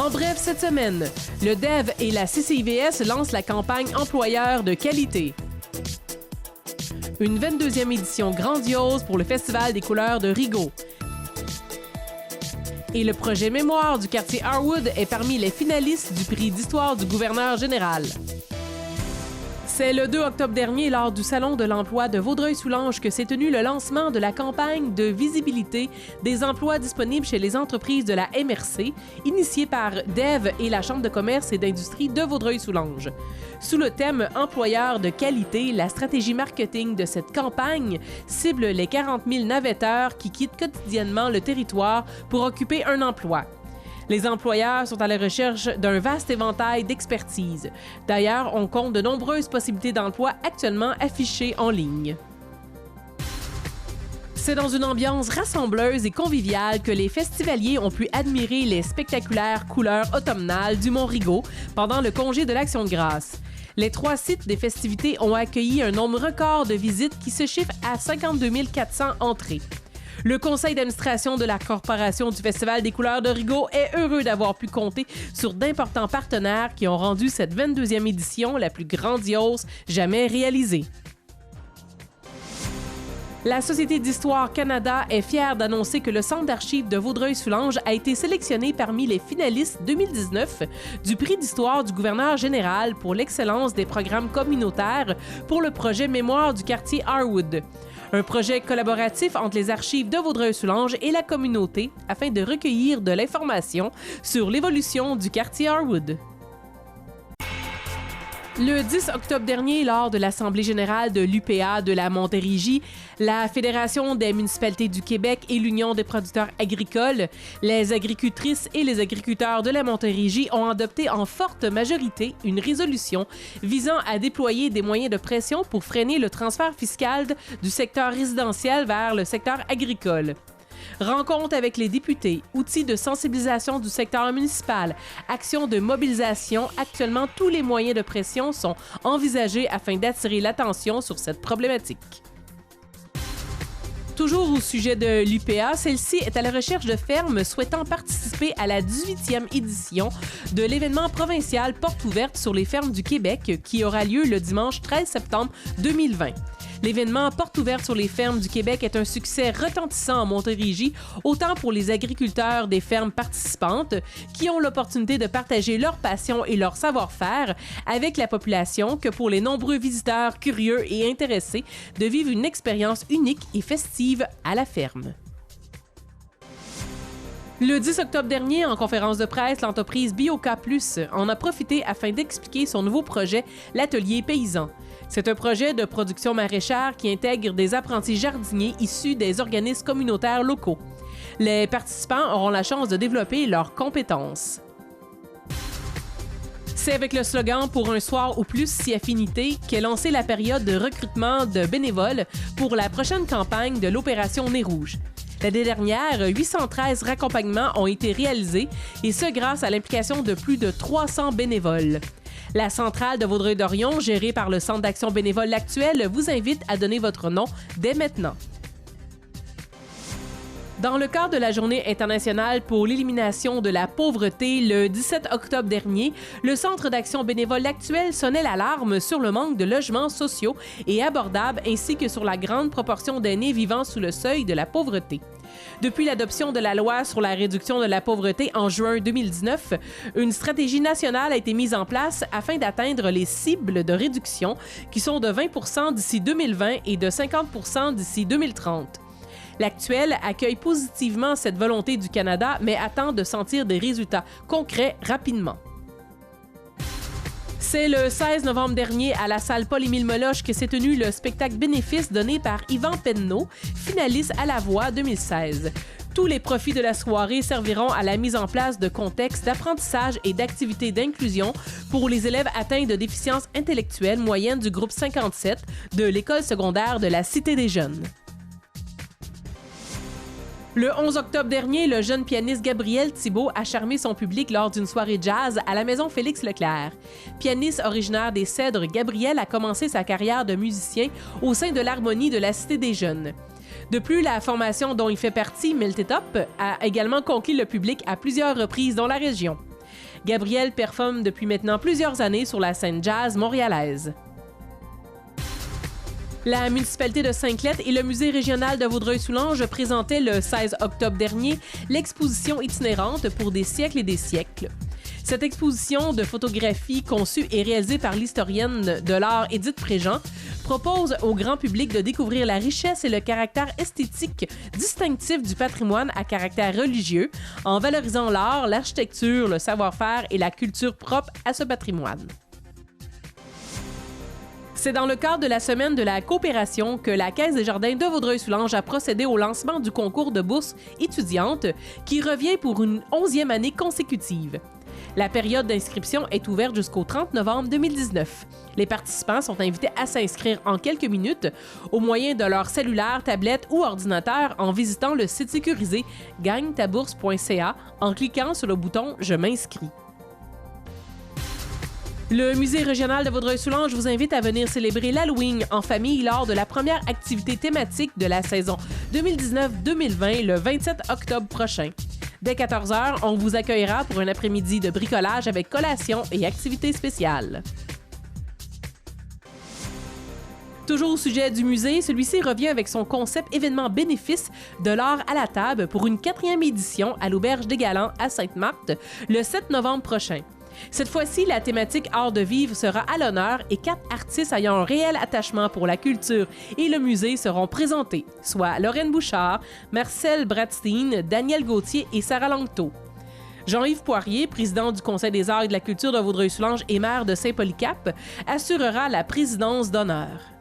En bref, cette semaine, le DEV et la CCIVS lancent la campagne employeur de qualité. Une 22e édition grandiose pour le Festival des couleurs de Rigaud. Et le projet Mémoire du quartier Harwood est parmi les finalistes du prix d'histoire du gouverneur général. C'est le 2 octobre dernier, lors du Salon de l'emploi de Vaudreuil-Soulanges, que s'est tenu le lancement de la campagne de visibilité des emplois disponibles chez les entreprises de la MRC, initiée par DEV et la Chambre de commerce et d'industrie de Vaudreuil-Soulanges. Sous le thème « Employeur de qualité », la stratégie marketing de cette campagne cible les 40 000 navetteurs qui quittent quotidiennement le territoire pour occuper un emploi. Les employeurs sont à la recherche d'un vaste éventail d'expertise. D'ailleurs, on compte de nombreuses possibilités d'emploi actuellement affichées en ligne. C'est dans une ambiance rassembleuse et conviviale que les festivaliers ont pu admirer les spectaculaires couleurs automnales du Mont-Rigaud pendant le congé de l'Action de grâce. Les 3 sites des festivités ont accueilli un nombre record de visites qui se chiffre à 52 400 entrées. Le conseil d'administration de la Corporation du Festival des couleurs de Rigaud est heureux d'avoir pu compter sur d'importants partenaires qui ont rendu cette 22e édition la plus grandiose jamais réalisée. La Société d'Histoire Canada est fière d'annoncer que le Centre d'archives de Vaudreuil-Soulanges a été sélectionné parmi les finalistes 2019 du prix d'histoire du gouverneur général pour l'excellence des programmes communautaires pour le projet Mémoire du quartier Harwood. Un projet collaboratif entre les archives de Vaudreuil-Soulanges et la communauté afin de recueillir de l'information sur l'évolution du quartier Harwood. Le 10 octobre dernier, lors de l'Assemblée générale de l'UPA de la Montérégie, la Fédération des municipalités du Québec et l'Union des producteurs agricoles, les agricultrices et les agriculteurs de la Montérégie ont adopté en forte majorité une résolution visant à déployer des moyens de pression pour freiner le transfert fiscal du secteur résidentiel vers le secteur agricole. Rencontres avec les députés, outils de sensibilisation du secteur municipal, actions de mobilisation, actuellement tous les moyens de pression sont envisagés afin d'attirer l'attention sur cette problématique. Toujours au sujet de l'UPA, celle-ci est à la recherche de fermes souhaitant participer à la 18e édition de l'événement provincial Porte ouverte sur les fermes du Québec qui aura lieu le dimanche 13 septembre 2020. L'événement Porte ouverte sur les fermes du Québec est un succès retentissant en Montérégie, autant pour les agriculteurs des fermes participantes qui ont l'opportunité de partager leur passion et leur savoir-faire avec la population que pour les nombreux visiteurs curieux et intéressés de vivre une expérience unique et festive à la ferme. Le 10 octobre dernier, en conférence de presse, l'entreprise Bioca Plus en a profité afin d'expliquer son nouveau projet, l'Atelier paysan. C'est un projet de production maraîchère qui intègre des apprentis jardiniers issus des organismes communautaires locaux. Les participants auront la chance de développer leurs compétences. C'est avec le slogan « Pour un soir ou plus si affinité » qu'est lancée la période de recrutement de bénévoles pour la prochaine campagne de l'Opération Nez Rouge. L'année dernière, 813 raccompagnements ont été réalisés, et ce grâce à l'implication de plus de 300 bénévoles. La centrale de Vaudreuil-Dorion, gérée par le Centre d'action bénévole actuel, vous invite à donner votre nom dès maintenant. Dans le cadre de la Journée internationale pour l'élimination de la pauvreté, le 17 octobre dernier, le Centre d'action bénévole actuel sonnait l'alarme sur le manque de logements sociaux et abordables ainsi que sur la grande proportion d'aînés vivant sous le seuil de la pauvreté. Depuis l'adoption de la loi sur la réduction de la pauvreté en juin 2019, une stratégie nationale a été mise en place afin d'atteindre les cibles de réduction qui sont de 20 % d'ici 2020 et de 50 % d'ici 2030. L'actuel accueille positivement cette volonté du Canada, mais attend de sentir des résultats concrets rapidement. C'est le 16 novembre dernier à la salle Paul-Émile Moloch que s'est tenu le spectacle bénéfice donné par Yvan Penneau, finaliste à La Voix 2016. Tous les profits de la soirée serviront à la mise en place de contextes d'apprentissage et d'activités d'inclusion pour les élèves atteints de déficience intellectuelle moyenne du groupe 57 de l'école secondaire de la Cité des Jeunes. Le 11 octobre dernier, le jeune pianiste Gabriel Thibault a charmé son public lors d'une soirée jazz à la maison Félix Leclerc. Pianiste originaire des Cèdres, Gabriel a commencé sa carrière de musicien au sein de l'harmonie de la Cité des Jeunes. De plus, la formation dont il fait partie, Melted Up, a également conquis le public à plusieurs reprises dans la région. Gabriel performe depuis maintenant plusieurs années sur la scène jazz montréalaise. La municipalité de Sainte-Lette et le musée régional de Vaudreuil-Soulanges présentaient le 16 octobre dernier l'exposition itinérante pour des siècles et des siècles. Cette exposition de photographie conçue et réalisée par l'historienne de l'art Édith Préjean propose au grand public de découvrir la richesse et le caractère esthétique distinctif du patrimoine à caractère religieux en valorisant l'art, l'architecture, le savoir-faire et la culture propre à ce patrimoine. C'est dans le cadre de la semaine de la coopération que la Caisse des jardins de Vaudreuil-Soulanges a procédé au lancement du concours de bourse étudiante qui revient pour une 11e année consécutive. La période d'inscription est ouverte jusqu'au 30 novembre 2019. Les participants sont invités à s'inscrire en quelques minutes au moyen de leur cellulaire, tablette ou ordinateur en visitant le site sécurisé gagnetabourse.ca en cliquant sur le bouton « Je m'inscris ». Le musée régional de Vaudreuil-Soulanges vous invite à venir célébrer l'Halloween en famille lors de la première activité thématique de la saison 2019-2020 le 27 octobre prochain. Dès 14h, on vous accueillera pour un après-midi de bricolage avec collation et activités spéciales. Toujours au sujet du musée, celui-ci revient avec son concept événement bénéfice de l'art à la table pour une 4e édition à l'Auberge des Galants à Sainte-Marthe le 7 novembre prochain. Cette fois-ci, la thématique Art de vivre sera à l'honneur et 4 artistes ayant un réel attachement pour la culture et le musée seront présentés, soit Lorraine Bouchard, Marcel Bradstein, Daniel Gauthier et Sarah Langto. Jean-Yves Poirier, président du Conseil des arts et de la culture de Vaudreuil-Soulanges et maire de Saint-Polycarpe, assurera la présidence d'honneur.